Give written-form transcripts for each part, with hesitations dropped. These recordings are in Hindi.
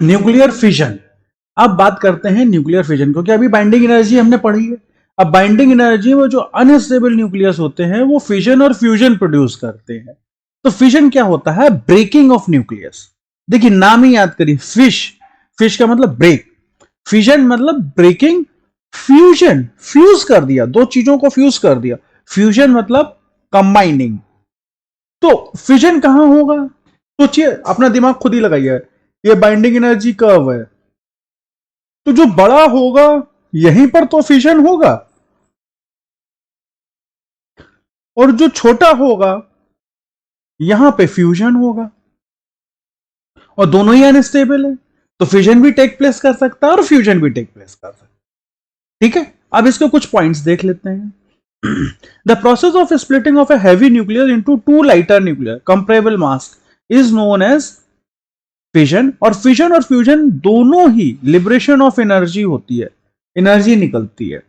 Nuclear fission. अब बात करते हैं न्यूक्लियर फिजन, क्योंकि अभी बाइंडिंग एनर्जी हमने पढ़ी है। अब बाइंडिंग एनर्जी में जो अनस्टेबल न्यूक्लियस होते हैं वो फिजन और फ्यूजन प्रोड्यूस करते हैं। तो फिजन क्या होता है? Breaking of nucleus. देखिए नाम ही याद करिए, फिश, फिश का मतलब ब्रेक, फिजन मतलब ब्रेकिंग, फ्यूजन फ्यूज कर दिया, दो चीजों को फ्यूज कर दिया, फ्यूजन मतलब कंबाइनिंग। तो फिजन कहां होगा? सोचिए, अपना दिमाग खुद ही लगाइए। ये बाइंडिंग एनर्जी कर्व है, तो जो बड़ा होगा यहीं पर तो फिशन होगा, और जो छोटा होगा यहां पे फ्यूजन होगा, और दोनों ही अनस्टेबल है। तो फिजन भी टेक प्लेस कर सकता है और फ्यूजन भी टेक प्लेस कर सकता है। ठीक है, अब इसके कुछ पॉइंट्स देख लेते हैं। The process of splitting of a heavy nuclear into two lighter nuclear comparable mass is known as fission. और फ्यूजन दोनों ही लिबरेशन ऑफ एनर्जी होती है, एनर्जी निकलती है।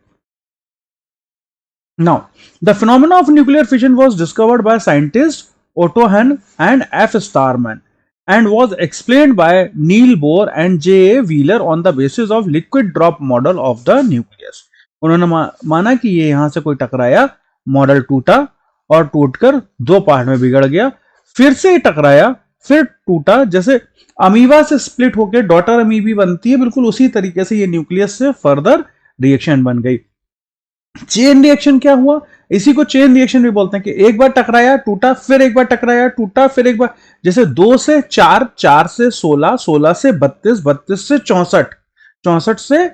Now, the phenomena of nuclear fission was discovered by scientists Otto Hahn and F. Starman and was explained by Neil Bohr and J. A. Wheeler on the basis of liquid drop model of the nucleus. उन्होंने माना कि ये यहां से कोई टकराया, मॉडल टूटा और टूटकर दो पार्ट में बिगड़ गया, फिर से टकराया, फिर टूटा, जैसे अमीबा से स्प्लिट होकर डॉटर अमीबी बनती है, बिल्कुल उसी तरीके से ये न्यूक्लियस से फर्दर रिएक्शन बन गई। चेन रिएक्शन क्या हुआ? इसी को चेन रिएक्शन भी बोलते हैं कि एक बार टकराया टूटा, फिर एक बार टकराया टूटा, फिर एक बार, जैसे 2 से 4, 4 से 16, 16 से 32, 32 से 64, 64 से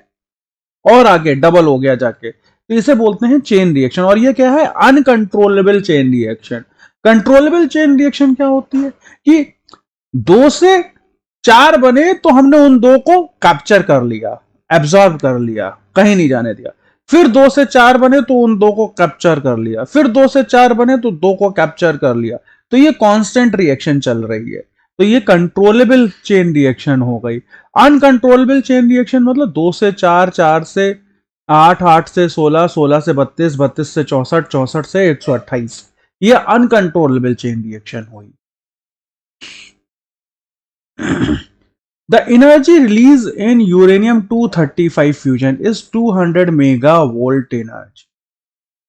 और आगे डबल हो गया जाके, तो इसे बोलते हैं चेन रिएक्शन। और ये क्या है? Uncontrollable chain reaction. Controllable chain reaction क्या होती है कि 2 से 4 बने तो हमने उन दो को कैप्चर कर लिया, एब्जॉर्ब कर लिया, कहीं नहीं जाने दिया। फिर 2 से 4 बने तो उन दो को कैप्चर कर लिया, फिर 2 से 4 बने तो दो को कैप्चर कर लिया। तो ये कांस्टेंट रिएक्शन चल रही है, तो ये कंट्रोलेबल चेन रिएक्शन हो गई। अनकंट्रोलेबल चेन रिएक्शन मतलब 2 से 4, 4 से 8, 8 से 16, 16 से 32, 32 से 64, 64 से 128, ये अनकंट्रोलेबल चेन रिएक्शन हुई। The energy release in uranium-235 fusion is 200 megavolt energy.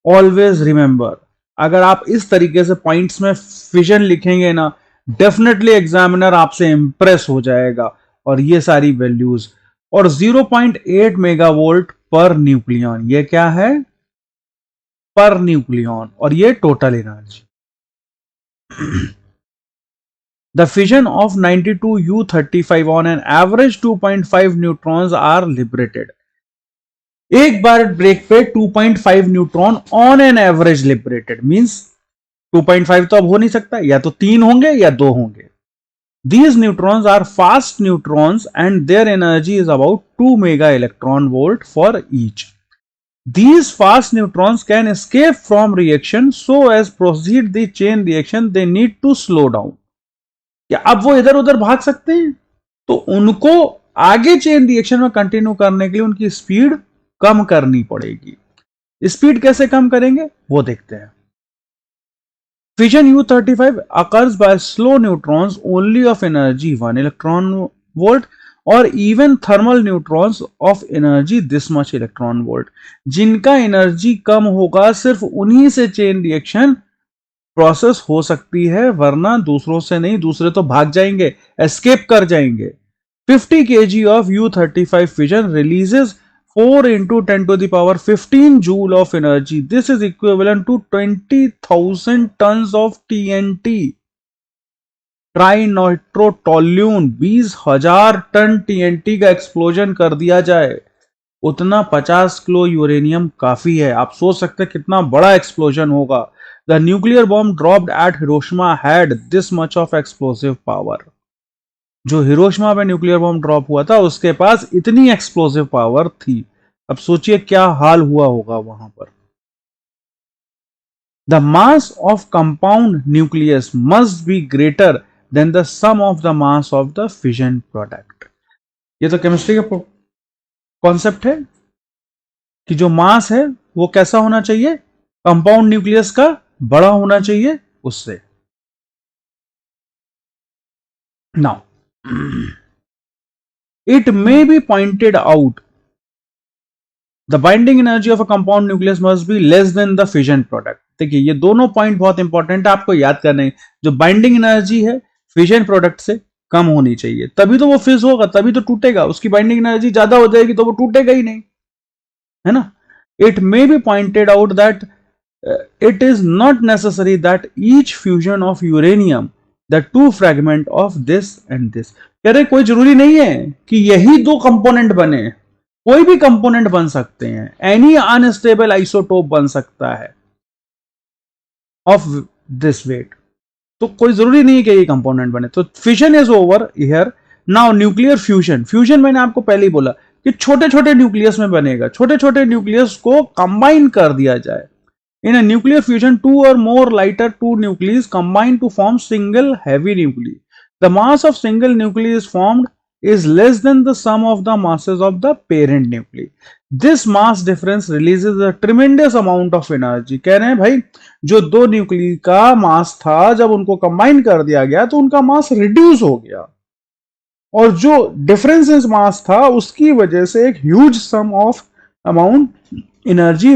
Always remember, अगर आप इस तरीके से पॉइंट्स में फिजन लिखेंगे ना, डेफिनेटली एग्जामिनर आपसे इंप्रेस हो जाएगा। और ये सारी वैल्यूज, और 0.8 मेगावोल्ट पर न्यूक्लियन, ये क्या है? पर न्यूक्लियन, और ये total energy. The fission of 92U35 on an average 2.5 neutrons are liberated. एक बार ब्रेक पे 2.5 neutron on an average liberated, means 2.5 तो अब हो नहीं सकता, या तो 3 होंगे या 2 होंगे। These neutrons are fast neutrons and their energy is about 2 mega electron volt for each. These fast neutrons can escape from reaction, so as proceed the chain reaction they need to slow down. क्या अब वो इधर उधर भाग सकते हैं? तो उनको आगे चेन रिएक्शन में कंटिन्यू करने के लिए उनकी स्पीड कम करनी पड़ेगी। स्पीड कैसे कम करेंगे वो देखते हैं। Fission U35 occurs by slow neutrons only of energy 1 electron volt or even thermal neutrons of energy this much electron volt. जिनका एनर्जी कम होगा सिर्फ उन्हीं से चेन रिएक्शन प्रोसेस हो सकती है, वरना दूसरों से नहीं, दूसरे तो भाग जाएंगे, एस्केप कर जाएंगे। 50 kg of U35 fission releases 4 into 10 to the power 15 joule of energy. This is equivalent to 20,000 tons of TNT. Trinitrotoluene, 20,000 ton TNT का एक्सप्लोजन कर दिया जाए, उतना 50 किलो यूरेनियम काफी है। आप सोच सकते हैं कितना बड़ा एक्सप्लोजन होगा। The nuclear bomb dropped at Hiroshima had this much of explosive power. जो हिरोशिमा पे न्यूक्लियर बॉम्ब ड्रॉप हुआ था उसके पास इतनी एक्सप्लोसिव पावर थी। अब सोचिए क्या हाल हुआ होगा वहां पर। The mass of compound nucleus must be greater than the sum of the mass of the fission product. ये तो केमिस्ट्री का कॉन्सेप्ट है कि जो मास है वो कैसा होना चाहिए? कंपाउंड न्यूक्लियस का बड़ा होना चाहिए उससे। Now it may be pointed out the binding energy of a compound nucleus must be less than the fission product. देखिए ये दोनों पॉइंट बहुत इंपॉर्टेंट है, आपको याद करने। जो बाइंडिंग एनर्जी है फिशन प्रोडक्ट से कम होनी चाहिए, तभी तो वो फिज होगा, तभी तो टूटेगा। उसकी बाइंडिंग एनर्जी ज्यादा हो जाएगी तो वो टूटेगा ही नहीं, है ना। It may be pointed out that it is not necessary that each fusion of uranium the two fragment of this and this। कह रहे कोई जरूरी नहीं है कि यही दो कंपोनेंट बने, कोई भी कंपोनेंट बन सकते हैं। एनी अनस्टेबल आइसोटोप बन सकता है ऑफ दिस वेट, तो कोई जरूरी नहीं है कि ये कंपोनेंट बने। तो fission is over here. Now nuclear fusion. Fusion मैंने आपको पहले ही बोला कि छोटे छोटे न्यूक्लियस में बनेगा, छोटे छोटे न्यूक्लियस को कंबाइन कर दिया जाए। In a nuclear fusion, two or more lighter two nuclei combine to form single heavy nuclei. The mass of single nucleus formed is less than the sum of the masses of the parent nuclei. This mass difference releases a tremendous amount of energy. कह रहे हैं भाई जो दो न्यूक्लियस का मास था, जब उनको कंबाइन कर दिया गया तो उनका मास रिड्यूस हो गया, और जो डिफरेंस इन मास था उसकी वजह से एक huge sum of amount energy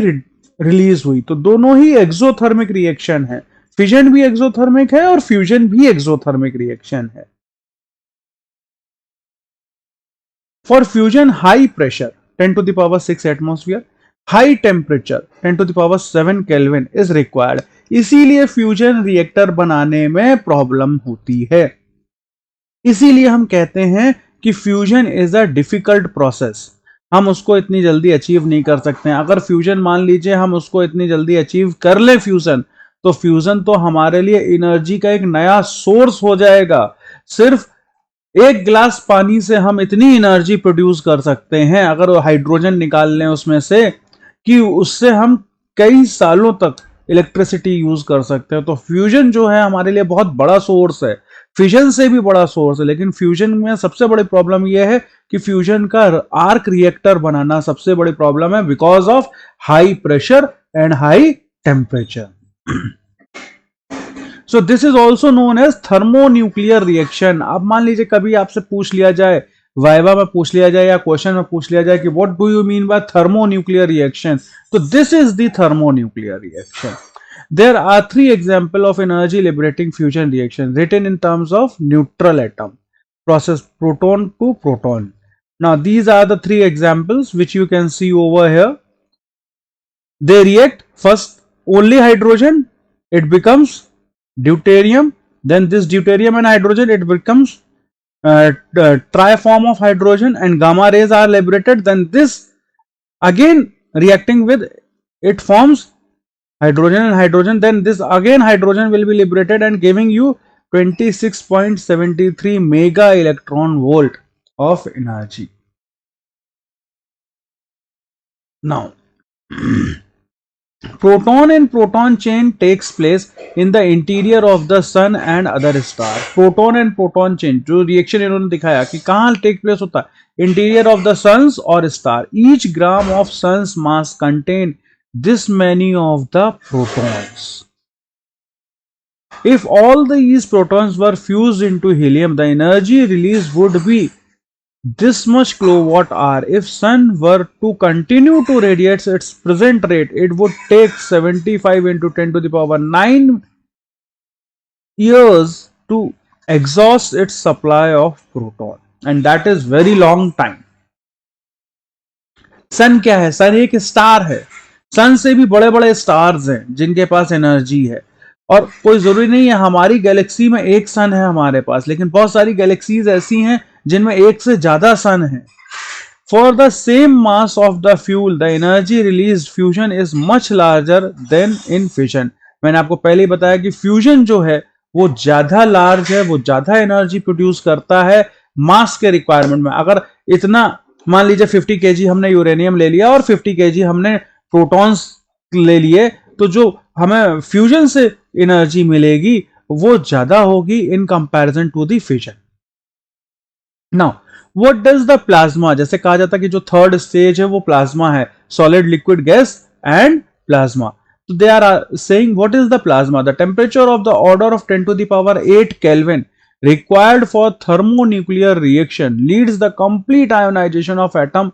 release हुई। तो दोनों ही एक्सोथर्मिक रिएक्शन है, फिजन भी एक्सोथर्मिक है और फ्यूजन भी एक्सोथर्मिक रिएक्शन है। For fusion high pressure 10 to the power 6 atmosphere, high temperature 10 to the power 7 kelvin is required. इसीलिए फ्यूजन रिएक्टर बनाने में प्रॉब्लम होती है। इसीलिए हम कहते हैं कि fusion is a difficult process, हम उसको इतनी जल्दी अचीव नहीं कर सकते हैं। अगर फ्यूजन मान लीजिए हम उसको इतनी जल्दी अचीव कर ले फ्यूजन, तो फ्यूजन तो हमारे लिए एनर्जी का एक नया सोर्स हो जाएगा। सिर्फ एक गिलास पानी से हम इतनी एनर्जी प्रोड्यूस कर सकते हैं अगर हाइड्रोजन निकाल लें उसमें से, कि उससे हम कई सालों तक इलेक्ट्रिसिटी यूज कर सकते हैं। तो फ्यूजन जो है हमारे लिए बहुत बड़ा सोर्स है, फिजन से भी बड़ा सोर्स है। लेकिन फ्यूजन में सबसे बड़ी प्रॉब्लम यह है कि फ्यूजन का आर्क रिएक्टर बनाना सबसे बड़ी प्रॉब्लम है, because of high pressure and high temperature. So this is also known as thermonuclear reaction. अब मान लीजिए कभी आपसे पूछ लिया जाए, वाइवा में पूछ लिया जाए या क्वेश्चन में पूछ लिया जाए कि what do you mean by thermonuclear reaction, तो this is the thermonuclear reaction. There are three examples of energy liberating fusion reaction written in terms of neutral atom process proton to proton. Now these are the three examples which you can see over here. They react first only hydrogen, it becomes deuterium, then this deuterium and hydrogen it becomes triform of hydrogen and gamma rays are liberated, then this again reacting with it forms hydrogen and hydrogen, then this again hydrogen will be liberated and giving you 26.73 mega electron volt of energy. Now proton and proton chain takes place in the interior of the sun and other star. proton and proton chain जो रिएक्शन इन्होंने दिखाया कि कहां टेक प्लेस होता है, इंटीरियर ऑफ द सन्स और star. Each gram of suns mass contain this many of the protons. If all these protons were fused into helium, the energy released would be this much kilowatt hour. If sun were to continue to radiate its present rate, it would take 75 into 10 to the power 9 years to exhaust its supply of proton, and that is very long time. सन क्या है? सन एक स्टार है। सन से भी बड़े बड़े स्टार्स हैं जिनके पास एनर्जी है, और कोई जरूरी नहीं है हमारी गैलेक्सी में एक सन है हमारे पास, लेकिन बहुत सारी गैलेक्सीज ऐसी हैं जिनमें एक से ज्यादा सन है। For the same mass of the fuel the energy release fusion is much larger then in fission. मैंने आपको पहले ही बताया कि फ्यूजन जो है वो ज्यादा लार्ज है, वो ज्यादा एनर्जी प्रोड्यूस करता है मास के रिक्वायरमेंट में। अगर इतना मान लीजिए 50 केजी हमने यूरेनियम ले लिया और 50 केजी हमने प्रोटॉन्स ले लिए, तो जो हमें फ्यूजन से एनर्जी मिलेगी वो ज्यादा होगी in comparison to the fission. Now what does the plasma, जैसे कहा जाता है कि जो थर्ड स्टेज है वो प्लाज्मा है, solid liquid gas and plasma. तो they are saying what is the plasma, the temperature of the order of 10 to the power 8 kelvin required for thermonuclear reaction leads the complete ionization of atom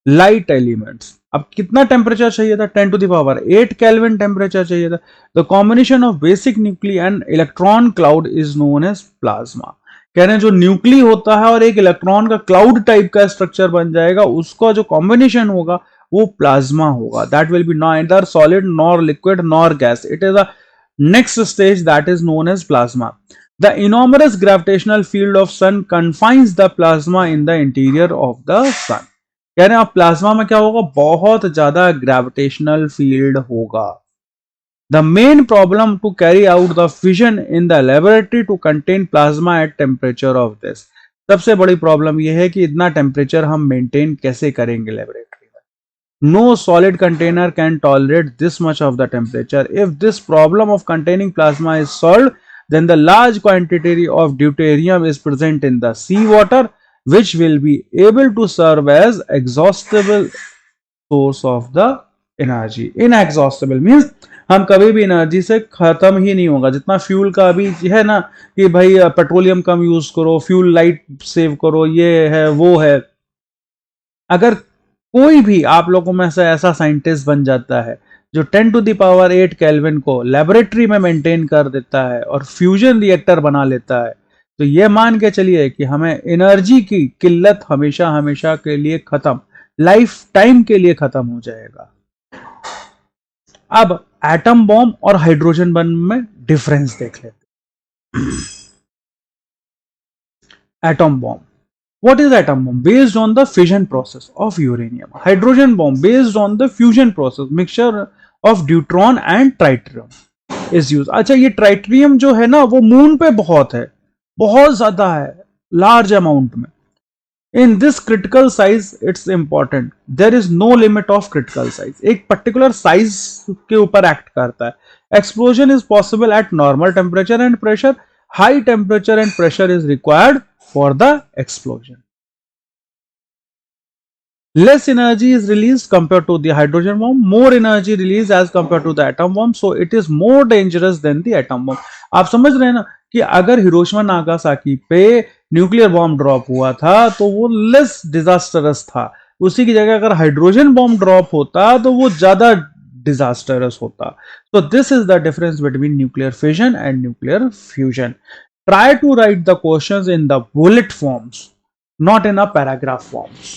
light elements. अब कितना टेम्परेचर चाहिए था? 10 to the power 8 kelvin temperature चाहिए था. The combination of basic nuclei and electron cloud is known as plasma. कह रहे हैं जो न्यूक्ली होता है और एक इलेक्ट्रॉन का क्लाउड टाइप का स्ट्रक्चर बन जाएगा, उसका जो कॉम्बिनेशन होगा वो प्लाज्मा होगा. That will be neither solid nor liquid nor gas. It is a next stage that is known as plasma. The enormous gravitational field of sun confines the plasma in the interior of the sun. कह रहे हैं अब प्लाज्मा में क्या होगा? बहुत ज्यादा ग्रेविटेशनल फील्ड होगा. The main problem to carry out the fission in the laboratory to contain plasma at temperature of this. सबसे बड़ी प्रॉब्लम यह है कि इतना टेम्परेचर हम मेंटेन कैसे करेंगे laboratory. No solid container can tolerate this much of the temperature. If this problem of containing plasma is solved, then the large quantity of deuterium is present in the seawater, which will be able to serve as exhaustible source of the energy. Inexhaustible means हम कभी भी एनर्जी से खत्म ही नहीं होगा. जितना फ्यूल का अभी है ना कि भाई पेट्रोलियम कम यूज करो, फ्यूल लाइट सेव करो, ये है वो है. अगर कोई भी आप लोगों में से ऐसा साइंटिस्ट बन जाता है जो 10 to the power 8 केल्विन को लेबोरेटरी में मेंटेन कर देता है और फ्यूजन रिएक्टर बना लेता है, तो ये मान के चलिए कि हमें एनर्जी की किल्लत हमेशा हमेशा के लिए खत्म, लाइफ टाइम के लिए खत्म हो जाएगा. अब एटम बॉम्ब और हाइड्रोजन बम में डिफरेंस देख लेते. Atom bomb. What is atom bomb? Based on the fission process of uranium. Hydrogen bomb based on the fusion process, mixture of deuteron and tritium is used. अच्छा, ये ट्राइट्रियम जो है ना वो मून पे बहुत है, बहुत ज्यादा है, लार्ज अमाउंट में. In this critical size, it's important. There is no limit of critical size. एक particular size के ऊपर act करता है. Explosion is possible at normal temperature and pressure. High temperature and pressure is required for the explosion. Less energy is released compared to the hydrogen bomb, more energy released as compared to the atom bomb, so it is more dangerous than the atom bomb. आप समझ रहे हैं ना कि अगर हिरोशिमा नागासाकी पे न्यूक्लियर बॉम्ब ड्रॉप हुआ था तो वो लेस डिजास्टरस था. उसी की जगह अगर हाइड्रोजन बॉम्ब ड्रॉप होता तो वो ज्यादा डिजास्टरस होता. So this is the difference between nuclear fission and nuclear fusion. Try to write the questions in the bullet forms, not in a paragraph forms.